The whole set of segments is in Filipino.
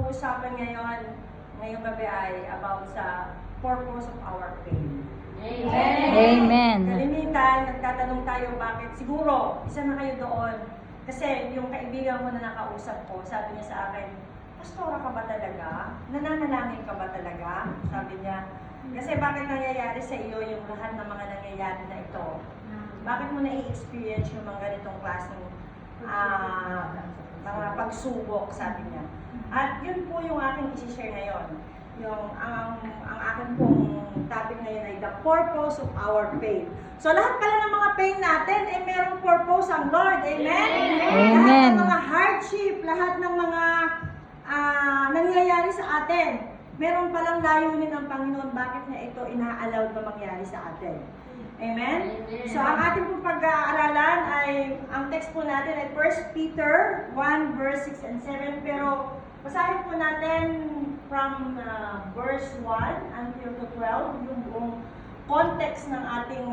pag-uusapan ngayong gabi ay about sa purpose of our faith. Amen. Amen. Kalimitan, nagtatanong tayo bakit. Siguro, isa na kayo doon. Kasi yung kaibigan ko na nakausap ko, sabi niya sa akin, Pastora ka ba talaga? Nananalangin ka ba talaga? Sabi niya. Kasi bakit nangyayari sa iyo yung lahat ng mga nangyayari na ito? Bakit mo na-i-experience yung mga ganitong klaseng mga pagsubok, sabi niya. At yun po yung aking isi-share ngayon. Yung ang akin pong topic ngayon ay the purpose of our faith. So lahat pala ng mga pain natin ay merong purpose ang Lord. Amen? Amen. Lahat ng mga hardship, lahat ng mga nangyayari sa atin, meron palang layunin ng Panginoon bakit niya ito ina-allow na mangyari sa atin. Amen? So, ang ating pong pag-aaralan ay, ang text po natin ay 1 Peter 1 verse 6 and 7. Pero, basahin po natin from verse 1 until to 12, yung buong context ng ating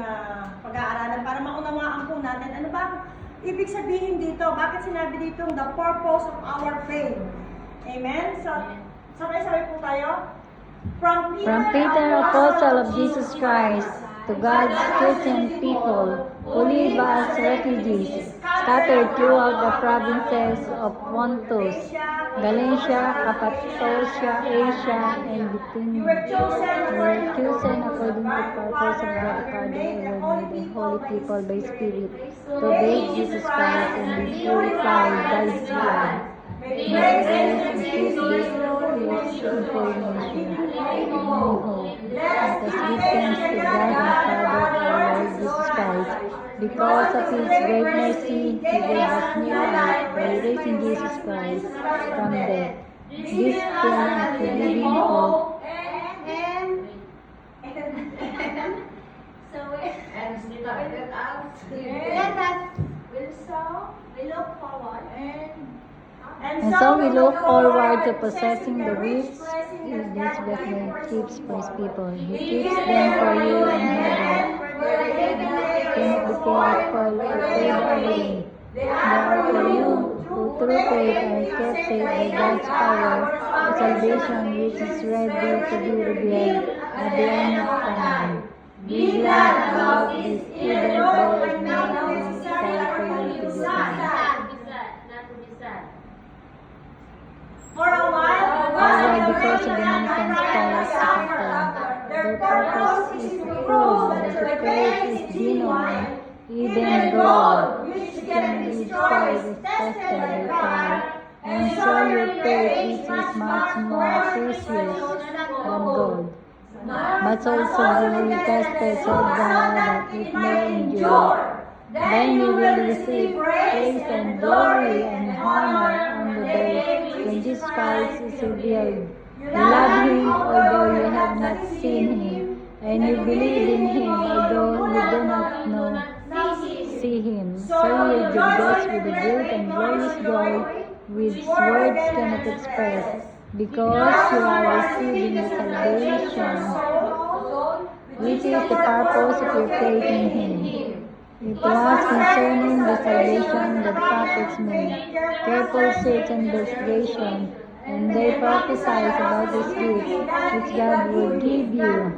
pag-aaralan para maunawaan po natin ano ba ibig sabihin dito, bakit sinabi dito the purpose of our faith. Amen? So, sabay-sabay po tayo. From Peter, apostle of Jesus Christ, to God's Christian people who live as refugees, scattered throughout the provinces of Pontus, Galatia, Cappadocia, Asia, and Bithynia. You were chosen according to the purpose of God the Father, by the holy people by Spirit, to obey Jesus Christ and be purified by His blood. May grace and peace be rich information. Let us give thanks to God and Father of our Lord Jesus Christ. Because of His great mercy, He gave us new life by raising Jesus Christ from death. This plan to living hope. And so we look forward to possessing the gifts this blessing keeps for His people. He keeps them for you in heaven. Cannot be careful or fade away. They are for you who through faith are kept safe by God's power, the salvation which is ready to be revealed at the end of time. Be glad about this, even though it may be sad for you to be sad. For a while, because of the man's trials their purpose is to prove that the faith is genuine, even gold, which can be tried is tested by fire, and so your faith which is much more precious than gold, but also will be tested so that it may endure. Then you will receive praise and glory and honor on the day when Jesus Christ is revealed. You love Him although you have not seen Him, and you believe in Him although you do not see Him. So you will be blessed with the great and glorious joy which words cannot express, because you are receiving the salvation, which is the purpose of your faith in Him. It was concerning the salvation that prophets made careful search and investigation, and they prophesied about this gift which God would give you.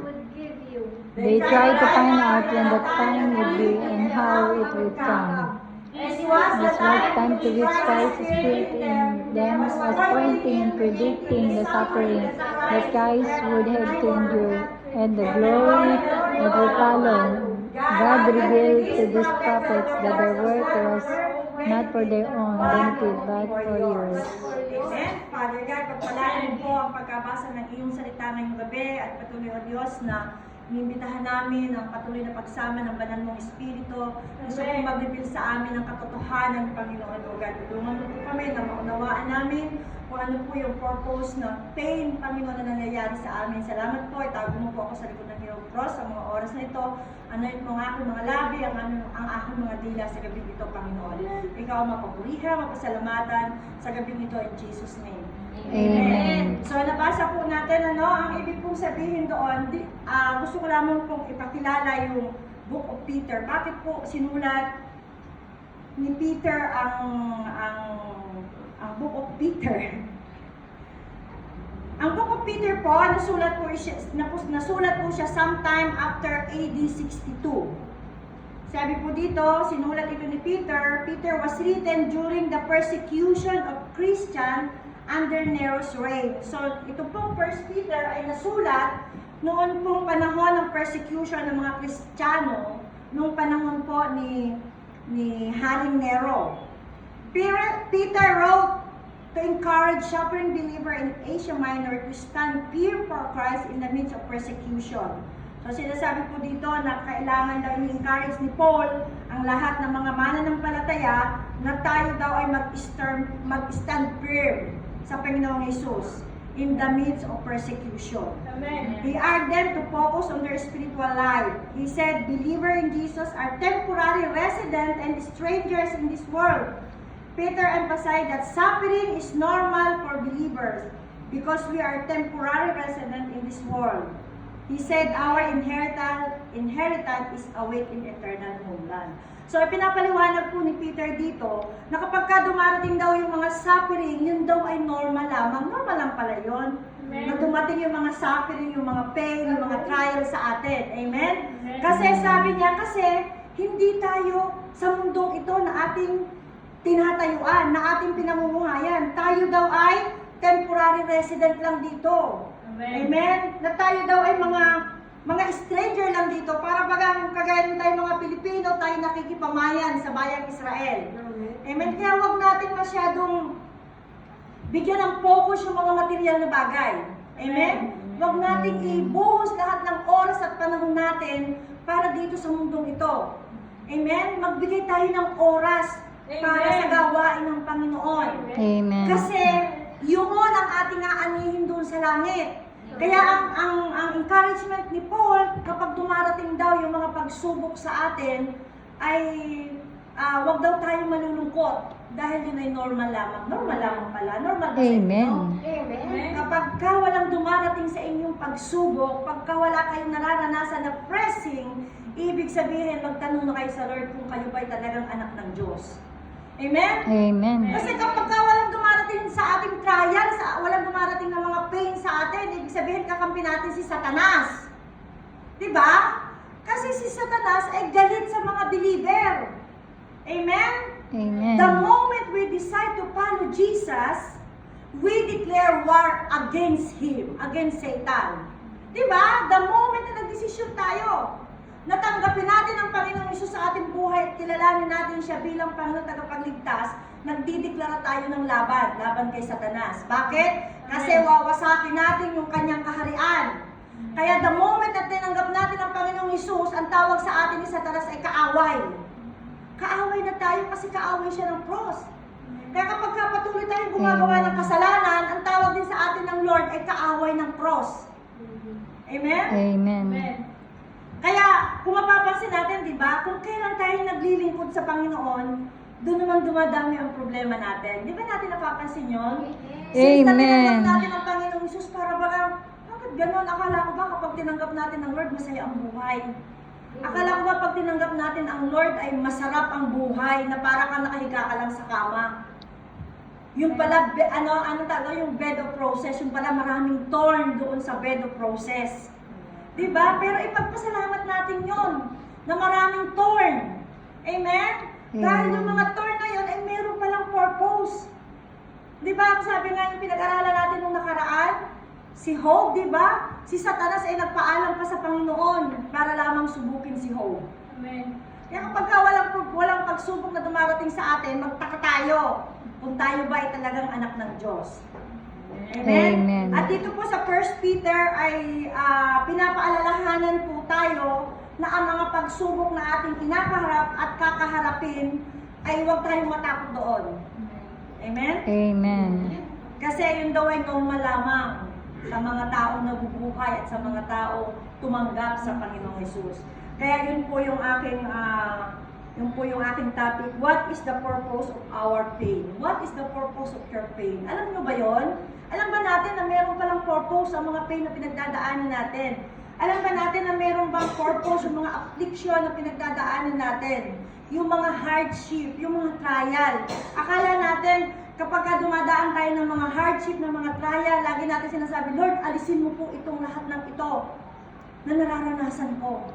They tried to find out when the time would be and how it would come. This was time to which Christ's Spirit in them was pointing and predicting the suffering that Christ would have to endure, and the glory that would follow. God revealed to these prophets that their work was not for their own benefit, but for yours. Amen. Father God, pagpalain po ang pagkabasa ng iyong salita ngayong gabi at patuloy, O Diyos, na inimbitahan namin ang patuloy na pagsama ng banal mong Espiritu. Gusto kong mag-reveal sa amin ang katotohanan ng Panginoon, O God. Tulungan mo po kami na maunawaan namin kung ano po yung purpose ng pain, Panginoon, na nangyayari sa amin. Salamat po. Itago mo po ako sa likod ng iyong cross sa mga oras na ito. Anoint mo ang aking mga labi, ang aking mga dila sa gabi ito, Panginoon. Ikaw ang mapapuriha, mapasalamatan sa gabi ito in Jesus' name. Amen. So, nabasa po natin, ang ibig pong sabihin doon, gusto ko lamang pong ipakilala yung Book of Peter. Bakit po sinulat ni Peter ang Book of Peter? Peter po, nasulat po siya sometime after AD 62. Sabi po dito, sinulat ito ni Peter. Peter was written during the persecution of Christian under Nero's reign. So, ito pong 1 Peter ay nasulat noon pong panahon ng persecution ng mga Kristiyano, noong panahon po ni Haring Nero. Peter wrote to encourage suffering believer in Asia Minor to stand firm for Christ in the midst of persecution. So sinasabi po dito na kailangan daw i-encourage ni Paul ang lahat ng mga mananampalataya na tayo daw ay mag-stand firm sa Panginoong Jesus in the midst of persecution. Amen. He urged them to focus on their spiritual life. He said, believers in Jesus are temporary residents and strangers in this world. Peter emphasized that suffering is normal for believers because we are temporary residents in this world. He said, our inheritance is await in eternal homeland. So, pinapaliwanag po ni Peter dito na kapag ka dumarating daw yung mga suffering, yun daw ay normal lamang. Normal lang pala yun. Amen. Na dumating yung mga suffering, yung mga pain, yung mga trial sa atin. Amen? Amen. Kasi sabi niya, hindi tayo sa mundong ito na ating tinatayuan, na ating pinamumuhayan. Tayo daw ay temporary resident lang dito. Amen. Amen? Na tayo daw ay mga stranger lang dito. Para bagang kagaya ng tayo mga Pilipino, tayo nakikipamayan sa bayang Israel. Amen? Kaya huwag natin masyadong bigyan ng focus yung mga material na bagay. Amen? Huwag natin ibuhos lahat ng oras at panahon natin para dito sa mundong ito. Amen? Magbigay tayo ng oras para sa gawain ng Panginoon. Amen. Kasi yun ang ating aanihin doon sa langit. Kaya ang encouragement ni Paul, kapag dumarating daw yung mga pagsubok sa atin, ay wag daw tayo malulungkot dahil yun ay normal lamang. Normal lamang pala. Normal ba sa inyo? Amen. Amen. Kapag ka walang dumarating sa inyong pagsubok, pagka wala kayong nararanasan na pressing, ibig sabihin, magtanong na kayo sa Lord kung kayo ba'y talagang anak ng Diyos. Amen? Amen. Kasi kapag ka walang dumarating sa ating trial, walang dumarating ng mga pain sa atin, ibig sabihin kakampi natin si Satanas. Diba? Kasi si Satanas ay galit sa mga believer. Amen? Amen. The moment we decide to follow Jesus, we declare war against Him, against Satan. Diba? The moment na nagdesisyon tayo, natanggapin natin ang Panginoong Hesus sa ating buhay at kilalanin natin siya bilang Panginoon tagapagligtas, nagdideklara tayo ng laban kay Satanas. Bakit? Kasi wawasakin natin yung kanyang kaharian. Kaya the moment na tinanggap natin ang Panginoong Hesus, ang tawag sa atin ni Satanas ay kaaway. Kaaway na tayo kasi kaaway siya ng cross. Kaya kapag patuloy tayong gumagawa ng kasalanan, ang tawag din sa atin ng Lord ay kaaway ng cross. Amen? Amen. Amen. Kaya, kung mapapansin natin, di ba, kung kailan tayo naglilingkod sa Panginoon, doon naman dumadami ang problema natin. Di ba natin napapansin yun? Since na tinanggap natin ang Panginoong Hesus, para bakit ganon? Akala ko ba kapag tinanggap natin ang Lord, masaya ang buhay? Akala ko ba pag tinanggap natin ang Lord ay masarap ang buhay, na para kang nakahiga ka lang sa kama? Yung pala, yung bed of roses, yung pala maraming thorn doon sa bed of roses. Diba? Pero ipagpasalamat natin yon na maraming thorn. Amen? Dahil yung mga thorn na yun ay meron palang purpose. Diba? Sabi nga yung pinag-aralan natin nung nakaraan, si Job, diba? Si Satanas ay nagpaalam pa sa Panginoon para lamang subukin si Job. Amen. Kaya kapag walang pagsubok na dumarating sa atin, magtaka tayo kung tayo ba ay talagang anak ng Diyos. Amen? Amen. At dito po sa 1 Peter ay pinapaalalahanan po tayo na ang mga pagsubok na ating kinakaharap at kakaharapin ay huwag tayong matakot doon. Amen? Amen. Kasi yun daw ay normal lamang sa mga taong nabubuhay at sa mga taong tumanggap sa Panginoong Hesus. Kaya yun po yung aking topic. What is the purpose of our pain? What is the purpose of your pain? Alam nyo ba yon? Alam ba natin na meron palang purpose sa mga pain na pinagdadaanan natin? Alam ba natin na meron bang purpose yung mga affliction na pinagdadaanan natin? Yung mga hardship, yung mga trial. Akala natin kapag dumadaan dumadaan tayo ng mga hardship, ng mga trial, lagi natin sinasabi, Lord, alisin mo po itong lahat ng ito na nararanasan ko.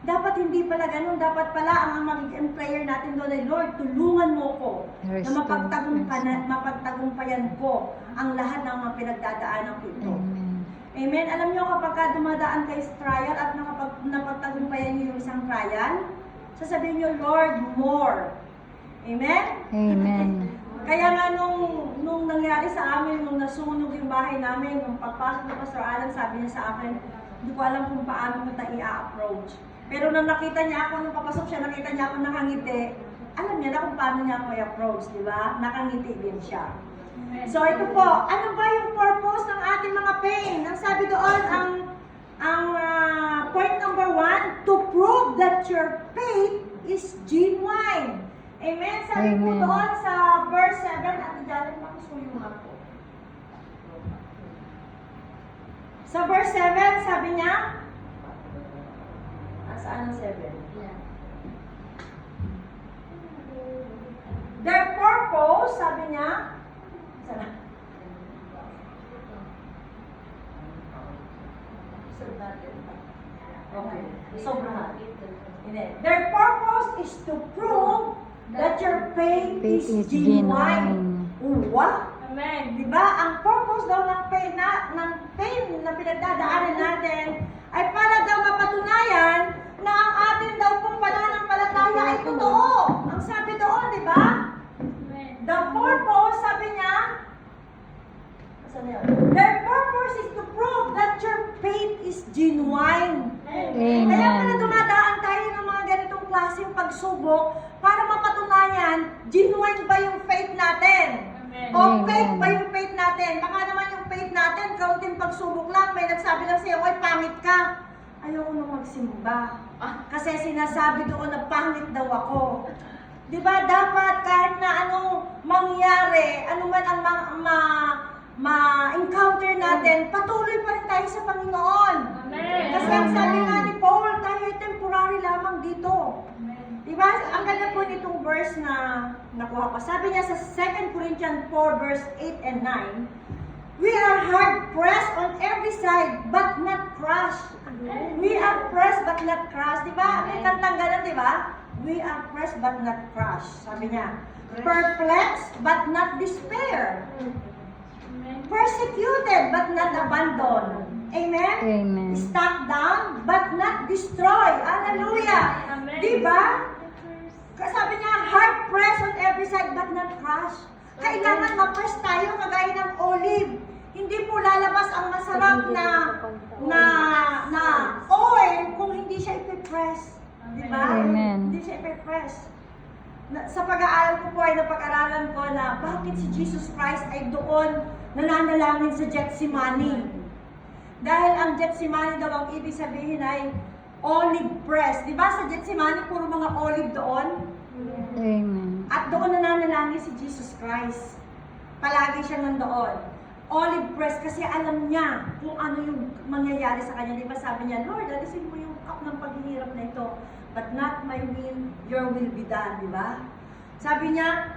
Dapat hindi pala ganun. Dapat pala ang magiging prayer natin doon ay, Lord, tulungan mo ko na mapagtagumpayan ko ang lahat ng mga pinagdadaanan ko ito. Amen. Alam niyo, kapag dumadaan kayo sa trial at napagtagumpayan niyo yung isang trial, sasabihin niyo, Lord, more. Amen? Amen. Kaya nga nung nangyari sa amin, nung nasunog yung bahay namin, nung pagpasok ng Pastor Alan, sabi niya sa akin, hindi ko alam kung paano kita i-approach. Pero nung nakita niya ako, nung papasok siya, nakita niya ako nakangiti, alam niya na kung paano niya ako i-approach, di ba? Nakangiti din siya. So ito po, ano ba yung purpose ng ating mga pain? Ang sabi doon, ang point number 1, to prove that your faith is genuine. Amen? Sabi po Amen. doon sa verse 7, at Janet, makisuyo nga po. Sa verse 7, sabi niya, saan ang 7? Their purpose, sabi niya, sana. Okay. Sobrahan. Their purpose is to prove that your faith is genuine. Uwa? Amen. Diba? Ang purpose daw ng pain na pinagdadaanan natin ay para daw mapatunayan na ang atin daw pong pananampalataya ay totoo. Ang sabi doon, di ba? The purpose, sabi niya, their purpose is to prove that your faith is genuine. Amen. Kaya pala dumadaan tayo ng mga ganitong klaseng pagsubok para mapatunayan, genuine ba yung faith natin? O fake ba yung faith natin? Baka naman yung faith natin, kaunting pagsubok lang, may nagsabi lang sa'yo, oy, pangit ka. Ayoko nang magsimba. Kasi sinasabi doon na pangit daw ako. Di ba dapat kahit na anong mangyari, ano man ang ma-encounter natin, patuloy pa rin tayo sa Panginoon. Amen. Kasi ang sabi nga ni Paul, tayo ay temporary lamang dito. Diba? Ang ganda po nitong verse na nakuha ko. Sabi niya sa 2 Corinthians 4 verse 8 and 9, we are hard pressed on every side, but not crushed. We are pressed but not crushed. Diba? May kantang ganun, diba? We are pressed but not crushed. Sabi niya, perplexed but not despair. Persecuted but not abandoned. Amen? Amen. Struck down but not destroyed. Hallelujah. Amen. Diba? Sabi niya, hard pressed on every side but not crushed. Kailangan ma-press tayo kagaya ng olive. Hindi po lalabas ang masarap na oil kung hindi siya ipipress. Diba? Amen. Hindi siya ipipress. Sa pag-aaral ko po ay napag-aralan ko na bakit si Jesus Christ ay doon nananalangin sa Gethsemane. Dahil ang Gethsemane daw ang ibig sabihin ay olive press. Di ba sa Gethsemane puro mga olive doon? Amen. At doon nananalangin si Jesus Christ. Palagi siya nandoon. Olive press kasi alam niya kung ano yung mangyayari sa kanya. Di ba sabi niya, Lord, alisin mo yung cup ng paghihirap na ito. But not my will, your will be done. Di ba? Sabi niya,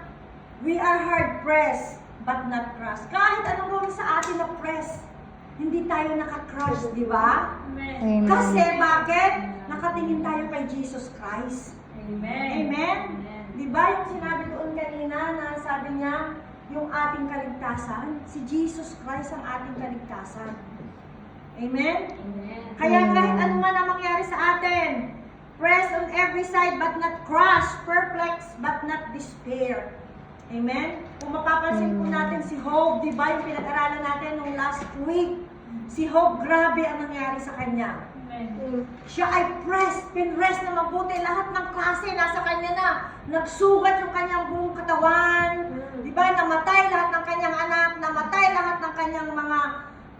we are hard pressed, but not crushed. Kahit anong gawin sa atin na press, hindi tayo naka-crush, di ba? Amen. Kasi bakit? Nakatingin tayo kay Jesus Christ. Amen. Amen? Di ba yung sinabi doon kanina na sabi niya, yung ating kaligtasan, si Jesus Christ ang ating kaligtasan. Amen? Kaya kahit ano man ang mangyari sa atin, pressed on every side but not crushed, perplexed but not despair. Amen? Kung mapapansin po natin si Job, di ba yung pinag-aralan natin nung last week, si Job, grabe ang nangyari sa kanya. Siya ay pinrest na mabuti. Lahat ng klase nasa kanya na. Nagsugat yung kanyang buong katawan. Di ba? Namatay lahat ng kanyang anak. Namatay lahat ng kanyang mga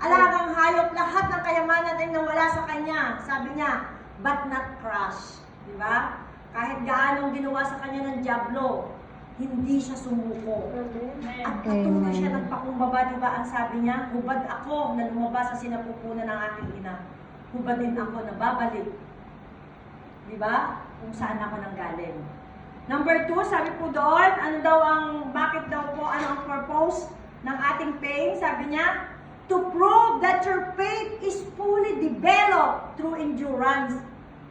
alagang hayop. Lahat ng kayamanan ay nawala sa kanya. Sabi niya, but not crushed. Di ba? Kahit gaanong ginawa sa kanya ng dyablo, hindi siya sumuko. At patuloy siya nagpakumbaba, di ba? Ang sabi niya, hubad ako na lumabas sa sinapupunan ng aking ina. Hubad din ako na babalik. Di ba? Kung saan ako nanggaling. Number 2, sabi po doon, ano daw ang, bakit daw po, ano ang purpose ng ating pain, sabi niya, to prove that your faith is fully developed through endurance.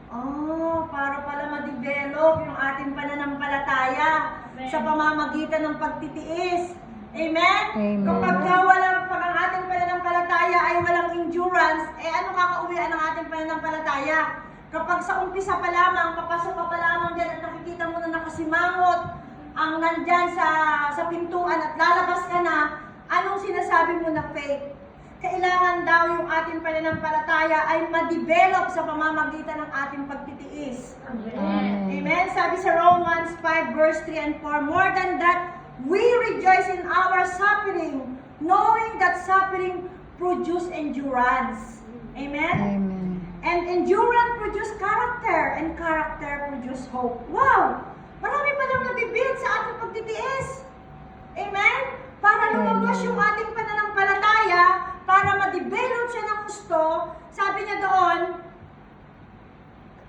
Oh, para pala ma-develop yung ating pananampalataya sa pamamagitan ng pagtitiis. Amen? Amen. Kapag ang ating pananampalataya ay walang endurance, ano kakauwian ng ating pananampalataya? Kapag sa umpisa pa lamang, papasok ka pa lamang dyan at nakikita mo na nakasimangot ang nandyan sa pintuan at lalabas ka na, anong sinasabi mo na faith? Kailangan daw yung ating pananampalataya ay ma-develop sa pamamagitan ng ating pagtitiis. Amen. Amen? Sabi sa Romans 5 verse 3 and 4, more than that, we rejoice in our suffering, knowing that suffering produces endurance. Amen? Amen. And endurance produces character, and character produces hope. Wow! Marami pa lang nabibuild sa ating pagtitiis. Amen? Para lumabas yung ating pananampalataya, para ma-develop siya ng gusto, sabi niya doon,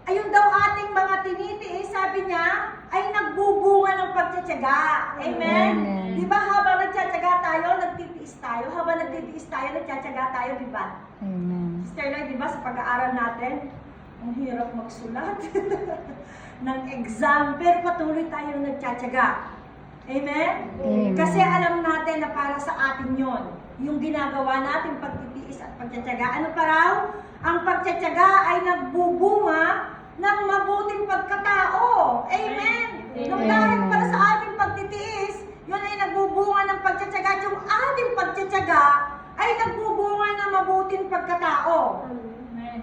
ayun daw ating mga tinitiis, sabi niya, ay nagbubunga ng pagtsatsaga. Amen? Amen. Di ba habang nagtsatsaga tayo, nagtitiis tayo? Habang nagtitiis tayo, nagtsatsaga tayo, di ba? Amen. Sister Lloyd, di ba sa pag-aaral natin, ang hirap magsulat ng exam, pero patuloy tayo nagtsatsaga. Amen? Amen. Kasi alam natin na para sa atin yon, yung ginagawa natin pagtitiis at pagtsatsaga. Ano pa raw? Ang pagtsatsaga ay nagbubunga ng mabuting pagkatao. Amen? Nung dahil para sa ating pagtitiis, yun ay nagbubunga ng pagtsatsaga. Yung ating pagtsatsaga ay nagbubunga ng mabuting pagkatao. Amen.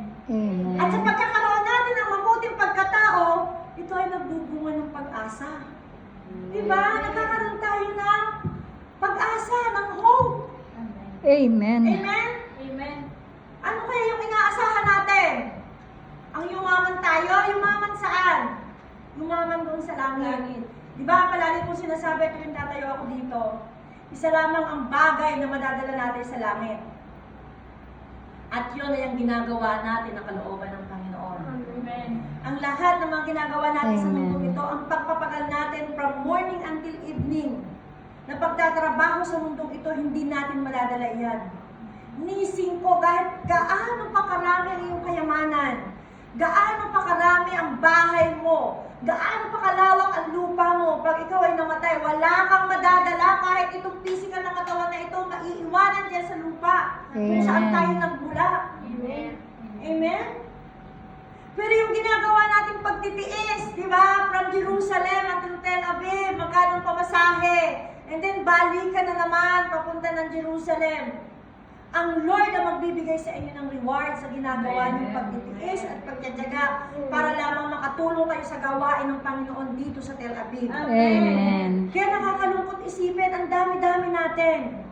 At sa pagkakaroon natin ng mabuting pagkatao, ito ay nagbubunga ng pag-asa. Diba? Nagkakaroon tayo ng pag-asa, ng hope. Amen. Amen? Amen. Ano kaya yung inaasahan natin? Ang yumaman tayo, yumaman saan? Yumaman doon sa langit. Diba? Palagi kong sinasabi tuwing tatayo ako dito, isa lamang ang bagay na madadala natin sa langit. At yun ay ang ginagawa natin na kalooban ng Panginoon. Amen. Ang lahat ng mga ginagawa natin sa Amen. mundong ito, ang pagpapagal natin from morning until evening, na pagtatrabaho sa mundong ito, hindi natin madadala yan. Nising ko, kahit gaano pa karami ang iyong kayamanan, gaano pa karami ang bahay mo, gaano pa kalawak ang lupa mo, pag ikaw ay namatay, wala kang madadala kahit itong physical na katawan na ito, maiiwanan dyan sa lupa, kung saan Amen. tayo nagmula. Amen. Amen? Pero yung ginagawa nating pagtitiis, di ba? From Jerusalem until Tel Aviv, magkano pamasahe. And then balikan na naman, papunta ng Jerusalem. Ang Lord ang magbibigay sa inyo ng reward sa ginagawa niyong pagtitiis at pagtsatsaga para lamang makatulong kayo sa gawain ng Panginoon dito sa Tel Aviv. Amen. Kaya nakakalungkot isipin, ang dami-dami natin.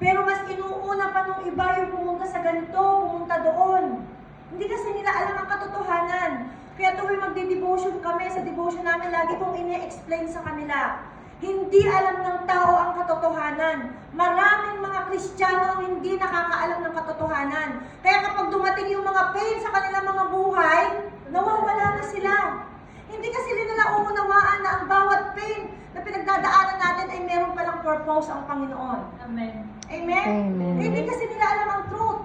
Pero mas inuuna pa nung iba yung pumunta sa ganito, pumunta doon. Hindi kasi nila alam ang katotohanan. Kaya tuwing magdi-devotion kami, sa devotion namin, lagi kong ini-explain sa kanila. Hindi alam ng tao ang katotohanan. Maraming mga Kristiyano ang hindi nakakaalam ng katotohanan. Kaya kapag dumating yung mga pain sa kanilang mga buhay, nawawala na sila. Hindi kasi nila nauunawaan na ang bawat pain na pinagdadaanan natin ay meron palang purpose ang Panginoon. Amen. Amen? Amen. Hindi kasi nila alam ang truth.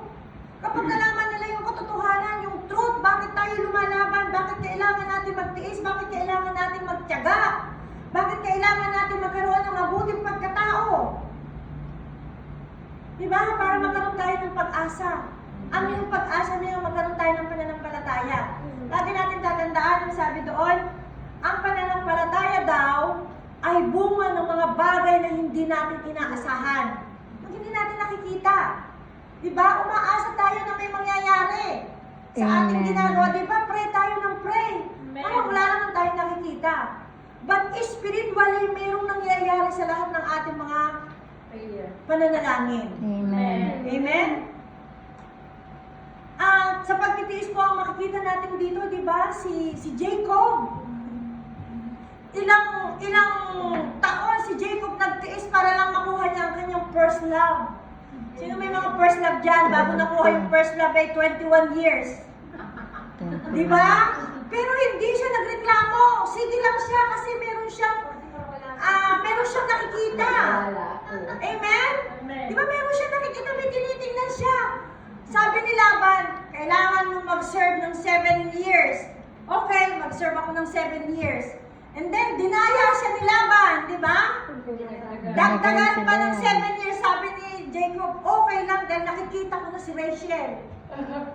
Kapag nalaman nila yung katotohanan, yung truth, bakit tayo lumalaban, bakit kailangan natin magtiis, bakit kailangan natin magtiyaga, bakit kailangan natin magkaroon ng mabuting pagkatao. Diba? Para magkaroon tayo ng pag-asa. Ang yung pag-asa na yung magkaroon tayo ng pananampalataya. Lagi natin tatandaan, ang sabi doon, ang pananampalataya daw ay bunga ng mga bagay na hindi natin inaasahan. Yung hindi natin nakikita. Diba? Umaasa tayo na may mangyayari sa ating Amen. ginagawa. Diba? Pray tayo ng pray. Amen. Parang wala naman tayo nakikita. But spiritually, mayroong nangyayari sa lahat ng ating mga Prayer. pananalangin. Amen. Amen? At sa pagtitiis po ang makikita natin dito, di ba? Si Jacob. Ilang taon si Jacob nagtiis para lang makuha niya ang kanyang first love. Sino may mga first love dyan? Bago nakuha yung first love ay 21 years. Di ba? Pero hindi siya nagreklamo. Sige lang siya kasi meron siyang nakikita. Amen? Amen. Di ba meron siya nakikita, may tinitingnan siya. Sabi ni Laban, kailangan mo mag-serve ng 7 years. Okay, mag-serve ako ng 7 years. And then, dinaya siya ni Laban, di ba? Dagdagan pa ng 7 years, sabi ni Jacob, okay lang dahil nakikita ko na si Rachel.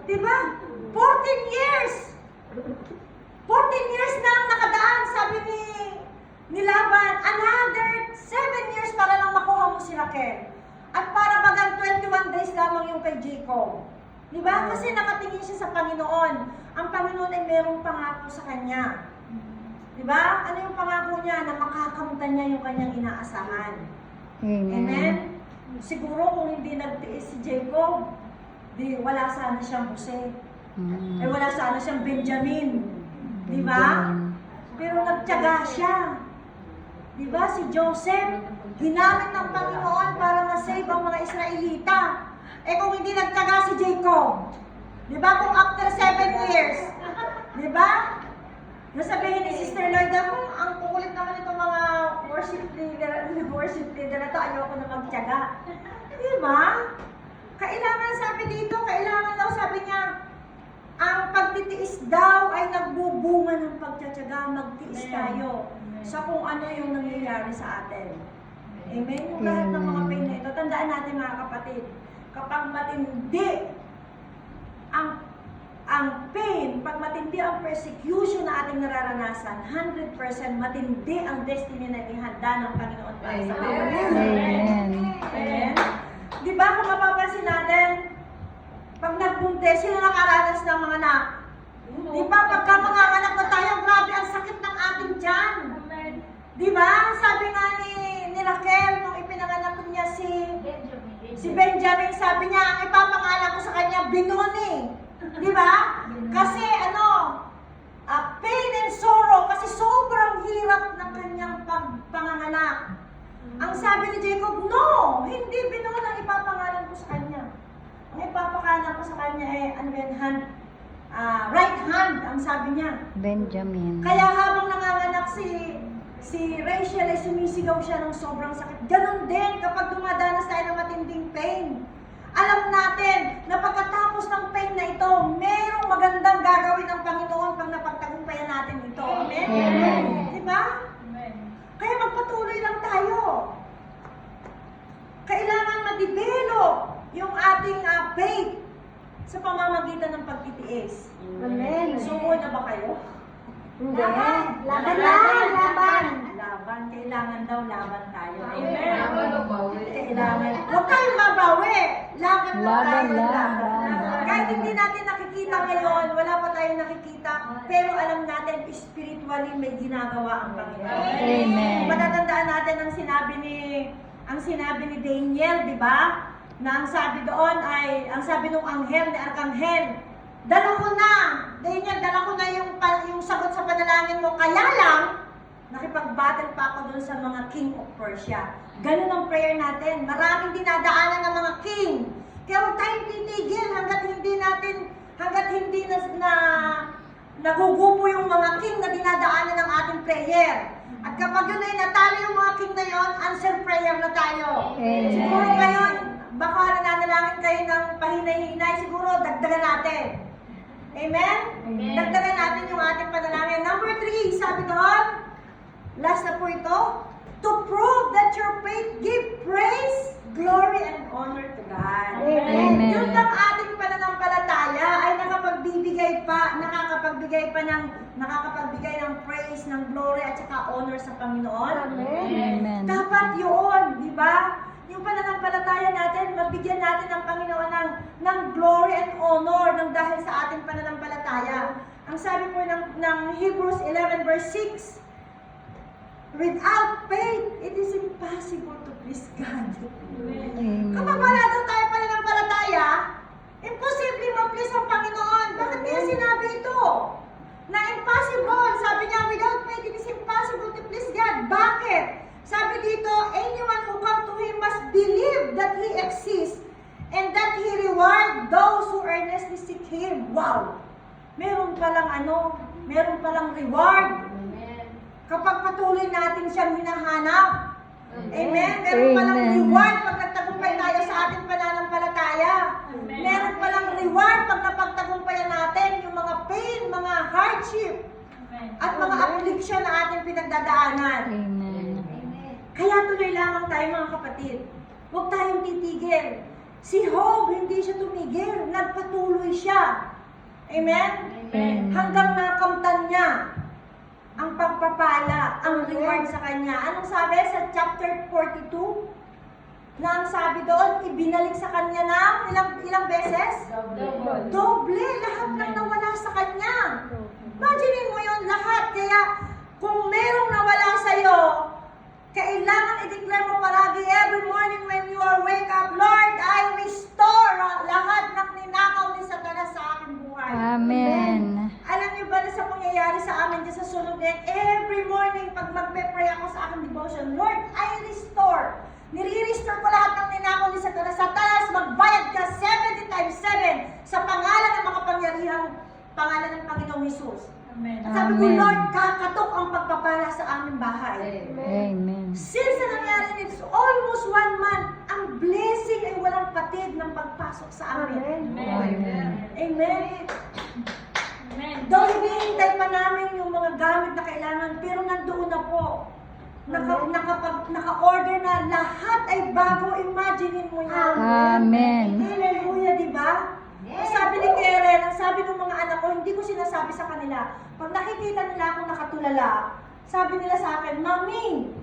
Di ba? 14 years! 14 years na ang nakadaan, sabi ni Laban, another 7 years para lang makuha mo si Raquel. At para bagang 21 days lamang yung kay Jacob. Di ba? Kasi nakatingin siya sa Panginoon. Ang Panginoon ay merong pangako sa kanya. Di ba? Ano yung pangako niya? Na makakamtan niya yung kanyang inaasahan. Amen? Siguro kung hindi nagtiis si Jacob, di wala sana siyang Jose. Eh wala sana siyang Benjamin. Di ba? Pero nagtiyaga siya. Di ba? Si Joseph, ginamit ng Panginoon para ma-save ang mga Israelita. Eh kung hindi nagtiyaga si Jacob, di ba? Kung after 7 years, di ba? Nasabihin ni Sister Lloyd, ang kukulit naman itong mga worship leader na to, ayoko na magtiyaga. Di ba? Kailangan, sabi dito, kailangan daw, sabi niya, ang pagtitiis daw ay nagbubunga ng pagtitiyaga, magtiis tayo sa kung ano yung nangyayari sa atin. Amen? Kung lahat ng mga pain na ito, tandaan natin mga kapatid, kapag matindi ang pain, pag matindi ang persecution na ating nararanasan, 100% matindi ang destiny na ihanda ng Panginoon para sa atin. Amen. Amen? Di ba kung mapapansin natin, pag nagbuntis, sino nakaranas ng mga anak? Di ba pagka mga anak na tayo, grabe ang sakit ng ating tiyan. Di ba? Sabi nga ni Raquel, nung ipinanganak niya si Benjamin, sabi niya, ang ipapangalan ko sa kanya, Binoni. Di ba? Kasi pain and sorrow, kasi sobrang hirap ng kanyang pagpanganganak. Ang sabi ni Jacob, no, hindi Binoni ang ipapangalan ko sa kanya. Ang ipapangalan ko sa kanya right hand, ang sabi niya. Benjamin. Kaya habang nanganganak si Rachel ay sumisigaw siya ng sobrang sakit. Ganon din kapag dumadanas tayo ng matinding pain. Alam natin na pagkatapos ng pain na ito, merong magandang gagawin ng Panginoon pag napagtagumpayan natin ito. Amen? Amen. Diba? Kaya magpatuloy lang tayo. Kailangan ma-develop yung ating faith sa pamamagitan ng pagtitiis. Amen. Sumuko na ba kayo? Hindi. Laban lang, laban. Laban. Kailangan daw laban tayo. Amen. Amen. Kailangan. Huwag tayong mabawi. Laban lang tayo. Laban. Kahit hindi natin nakikita ngayon, wala pa tayong nakikita, pero alam natin, spiritually may ginagawa ang Panginoon. Amen. Matatandaan natin ang sinabi ni Daniel, di ba? Na ang sabi doon ay, ang sabi ng anghel ni Arkanghel, dala ko na, Daniel, dala ko na yung sagot sa panalangin mo, kaya lang, nakipag-battle pa ako doon sa mga king of Persia. Ganun ang prayer natin. Maraming dinadaanan ng mga king. Kaya huwag tayong titigil hanggat hindi nagugupo yung mga king na dinadaanan ng ating prayer. At kapag yun ay natalo yung mga king na yun, answer prayer na tayo. Amen. Siguro ngayon, baka nananalangin kayo ng pahinay-hinay, siguro dagdagan natin. Amen? Amen. Dagdagan natin yung ating panalangin. Number 3, sabi doon, last na po ito, to prove that your faith give praise, glory, and honor to God. Amen. Yung ang ating pananampalataya ay nakakapagbigay ng praise, ng glory, at saka honor sa Panginoon. Amen. Dapat yun, di ba? Yung pananampalataya natin, mabigyan natin ng Panginoon ng glory and honor ng dahil sa ating pananampalataya. Ang sabi po ng Hebrews 11 verse 6, without faith, it is impossible to please God. Amen. Kapag wala daw tayo pananampalataya, imposible ma-please ang Panginoon. Bakit niya sinabi ito? Na impossible. Sabi niya, without faith, it is impossible to please God. Bakit? Sabi dito, anyone who come to Him must believe that He exists and that He reward those who earnestly seek Him. Wow! Meron palang reward. Kapag patuloy natin siyang hinahanap. Amen? Meron palang Amen. reward pag nagtagumpay tayo sa hardship at mga affliction na ating pinagdadaanan. Amen. Kaya tuloy lamang tayo mga kapatid. Huwag tayong titigil. Si Job, hindi siya tumigil. Nagpatuloy siya. Amen? Amen. Hanggang nakamtan niya ang pagpapala, ang reward sa kanya. Anong sabi sa chapter 42? Na ang sabi doon, ibinalik sa kanya ng ilang beses? Doble. Lahat ng nawala sa kanya. Imagine mo yun lahat. Kaya kung merong nawala sa'yo, kailangan i-declare mo palagi every morning when you are wake up, Lord, I restore lahat ng ninakaw ni Satanas sa aking buhay. Amen. Alam niyo ba na sa pangyayari sa amin dyan sa sunod din, every morning pag magpe-pray ako sa aking devotion, Lord, I restore. Nire-restore ko lahat ng ninakaw ni Satanas. Satanas, magbayad ka 70 times 7 sa pangalan ng makapangyarihang pangalan ng Panginoong Jesus. Amen. At sabi ko, Amen. Lord, kakatok ang pagpapala sa aming bahay. Amen. Since na nangyari nito, almost 1 month, ang blessing ay walang patid ng pagpasok sa amin. Amen. Amen. Though hinihintay pa namin yung mga gamit na kailangan, pero nandoon na po. Naka-order na, lahat ay bago. Imaginein mo yan. Amen. Hallelujah, di ba? Sabi ni Karen, ang sabi ng mga anak ko, hindi ko sinasabi sa kanila, pag nakikita nila akong nakatulala, sabi nila sa akin, Mami,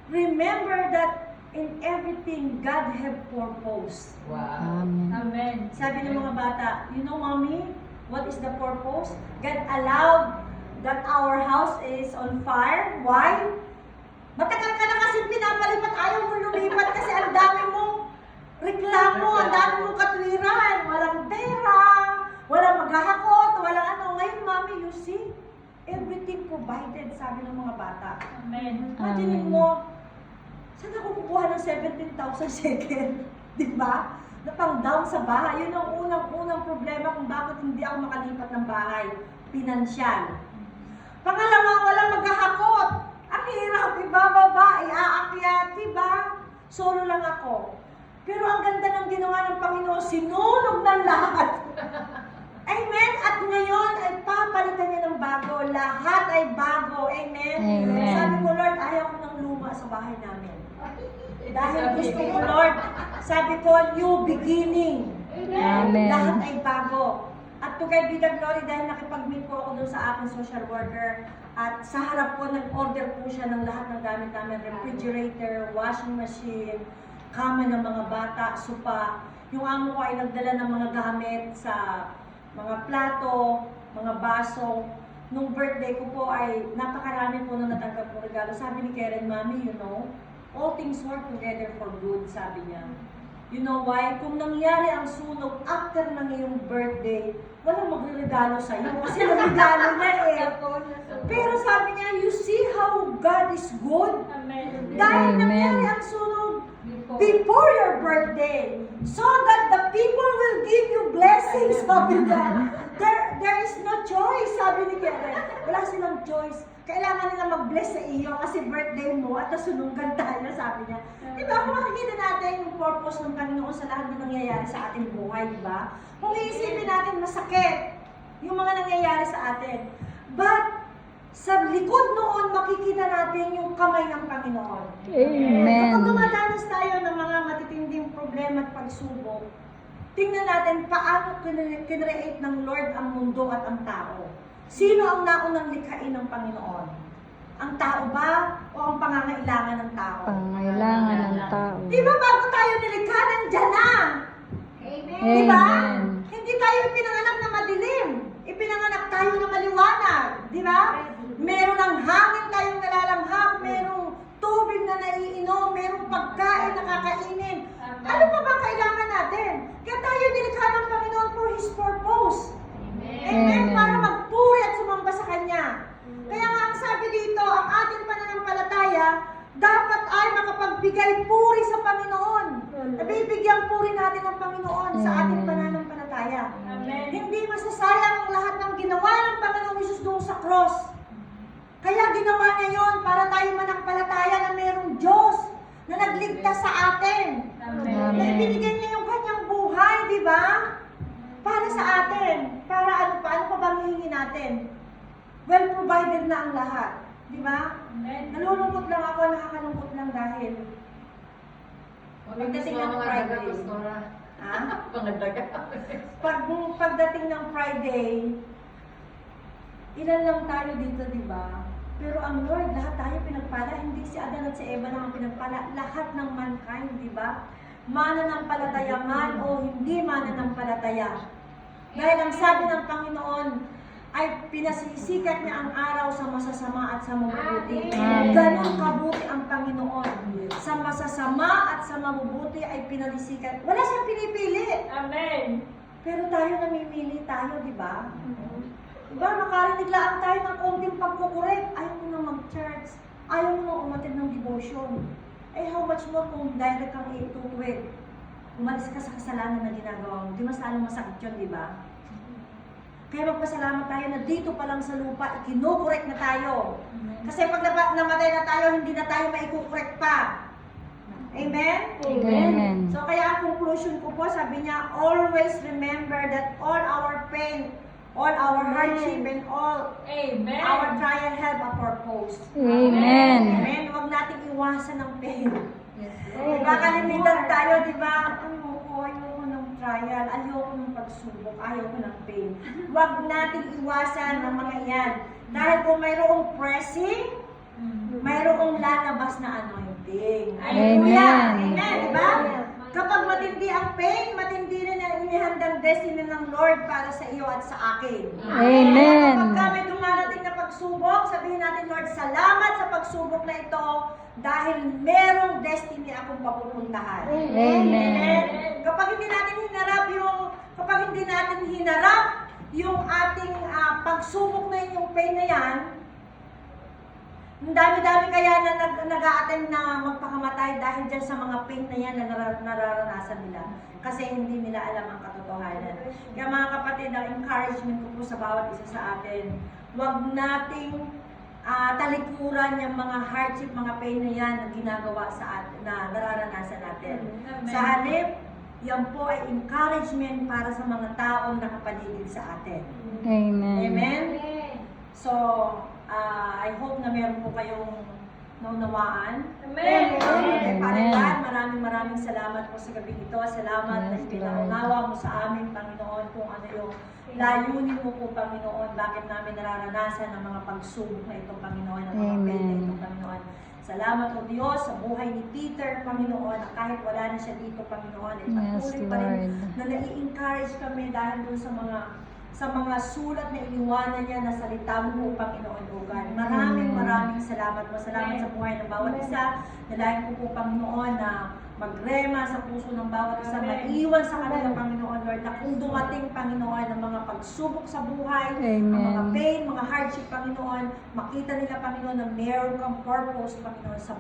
remember that in everything God have purpose. Amen. Sabi ng mga bata, you know, Mommy, what is the purpose? God allowed that our house is on fire. Why? Matagal ka na kasi pinapalipat, ayaw mo lumipat kasi ang dami mong reklamo, ang dami mong katwiran, walang pera, walang maghahakot, walang ano. Ngayon, Mommy, you see, everything provided, sabi ng mga bata. Amen. Imagine Amen. mo, saan ako kukuha ng 17,000 second? Di ba? Na pang down sa bahay. Yun ang unang problema kung bakit hindi ako makalipat ng bahay. Pinansyal. Pangalawa, walang maghahakot. Ang hirap, ibababa, iaakyat, di ba? Solo lang ako. Pero ang ganda ng ginawa ng Panginoon, sinunog ng lahat. Amen? At ngayon ay papalitan niya ng bago. Lahat ay bago. Amen? Amen. Sabi ko, Lord, ayaw ko ng luma sa bahay namin. Dahil gusto ko, Lord, sabi ko, new beginning. Amen. Lahat ay bago. At to God be the glory dahil nakipag-meet po ako doon sa aking social worker. At sa harap ko, nag-order po siya ng lahat ng gamit namin. Refrigerator, washing machine, kama ng mga bata, sopa. Yung amo ko ay nagdala ng mga gamit sa mga plato, mga baso. Nung birthday ko po ay napakarami po nung natanggap ko regalo. Sabi ni Karen, Mommy, you know, all things work together for good, sabi niya. You know why? Kung nangyari ang sunog after ng iyong birthday, walang magregalo sa iyo kasi nagregalo na eh. Pero sabi niya, you see how God is good? Amen. Dahil Amen. nangyari ang sunog before your birthday, so that the people will give you blessings, sabi niya. There is no choice, sabi ni Karen. Wala silang choice. Kailangan nila mag-bless sa iyo kasi birthday mo at nasunugan tayo, sabi niya. Diba, kung makikita natin yung purpose ng Panginoon sa lahat na nangyayari sa ating buhay, diba? Kung iisipin natin masakit yung mga nangyayari sa atin. But, sa likod noon, makikita natin yung kamay ng Panginoon. Amen. Kapag dumadanas tayo ng mga matitinding problema at pagsubok, tingnan natin paano kinreate ng Lord ang mundo at ang tao. Sino ang naunang likhain ng Panginoon? Ang tao ba o ang pangangailangan ng tao? Pangailangan ng tao. Di ba bago tayo nilikha, nandyan na? Di ba? Amen. Hindi tayo ipinanganak na madilim. Ipinanganak tayo na maliwanag. Di ba? Meron ng hangin tayong nalalanghap, merong tubig na naiinom, merong pagkain na kakainin. Ano pa ba kailangan natin? Kaya tayo nilikha ng Panginoon for His purpose. Amen? Amen. Para magpuri at sumamba sa Kanya. Kaya nga ang sabi dito, ang ating pananampalataya, dapat ay makapagbigay puri sa Panginoon. Nabibigyan puri natin ang Panginoon sa ating Amen. pananampalataya. Amen. Hindi masasayang ang lahat ng ginawa ng Panginoong Jesus doon sa cross. Kaya ginawa niya yon para tayo manampalataya na mayroong Diyos na nagligtas sa atin. Amen. Na ibinigay niya yung kanyang buhay, di ba? Para sa atin. Para ano pa? Ano pa bang hihingi natin? Well provided na ang lahat. Di ba? Nalulungkot lang ako, nakakalungkot lang dahil pagdating ng Friday. Ha? Pagdating ng Friday, ilan lang tayo dito, di ba? Pero ang Lord, lahat tayo pinagpala. Hindi si Adan at si Eva lang ang pinagpala. Lahat ng mankind, di ba? Mananampalataya man o hindi mananampalataya. Dahil ang sabi ng Panginoon ay pinasisikat niya ang araw sa masasama at sa mabubuti. Ganon kabuti ang Panginoon. Sa masasama at sa mabubuti ay pinalisikat. Wala siyang pinipili. Amen. Pero tayo namimili tayo, di ba? Diba, nakarinig lang tayo ng konting pagkukorek. Ayaw mo na mag-church. Ayaw mo na umatid ng devotion. Eh, how much more kung direct kang itutuwid? Umalis ka sa kasalanan na ginagawa mo. Di mas lalong masakit yun, di ba? Kaya magpasalamat tayo na dito pa lang sa lupa, ikinukorek na tayo. Kasi pag namatay na tayo, hindi na tayo maikukorek pa. Amen? Amen. So kaya ang conclusion ko po, sabi niya, always remember that all our pain, all our hardship, and all Amen. our trial have a purpose. Amen. Amen? Huwag nating iwasan ng pain. Diba, kalimitan tayo, diba? Ayoko ng trial, ayoko ng pagsubok, ayoko ng pain. Huwag nating iwasan ng mga yan. Dahil kung mayroong pressing, mayroong lalabas na anointing. Hallelujah! Amen. Amen, diba? Kapag matindi ang pain, matindi rin ang inihandang destiny ng Lord para sa iyo at sa akin. Amen. Kapag kami dumarating na pagsubok, sabihin natin, Lord, salamat sa pagsubok na ito dahil merong destiny akong papupuntahan. Amen. Kapag hindi natin hinarap yung ating pagsubok na yun, yung pain na yan, ang dami-dami kaya na nag-a-attend na magpakamatay dahil dyan sa mga pain na yan na nararanasan nila. Kasi hindi nila alam ang katotohanan. Kaya mga kapatid, ang encouragement ko po sa bawat isa sa atin, huwag nating talikuran yung mga hardship, mga pain na yan na ginagawa sa atin, na nararanasan natin. Amen. Sa halip, yan po ay encouragement para sa mga taong nakapaligid sa atin. Amen. Amen? So, I hope na meron po kayong naunawaan. Amen. Okay, Amen. maraming salamat po sa gabi ito. Salamat na Yes, ipinaunawa mo sa amin, Panginoon, kung ano yung layunin mo po, Panginoon, bakit namin nararanasan ang mga pagsubok na ito, Panginoon, ang mga pain na ito, Panginoon. Salamat, O Diyos, sa buhay ni Peter, Panginoon, na kahit wala na siya dito, Panginoon, ay Yes, patuloy pa rin Lord. na nai-encourage kami dahil doon sa mga sulat na iniwanan niya na salita mo po, Panginoon, O God. Maraming salamat mo. Salamat sa buhay ng bawat isa. Nalayan ko po, Panginoon, na magrema sa puso ng bawat isa, maiwan sa kanila, Panginoon, Lord, na kung dumating, Panginoon, ang mga pagsubok sa buhay, ang mga Amen. pain, mga hardship, Panginoon, makita nila, Panginoon, na meron kang purpose, Panginoon, sa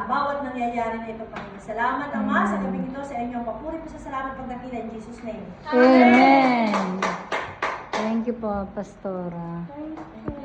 bawat nangyayari na ito, Panginoon. Salamat, Ama, sa gabing ito, sa inyo. Papuri po sa salamat pagdakila in Jesus' name. Amen. Thank you po, Pastora.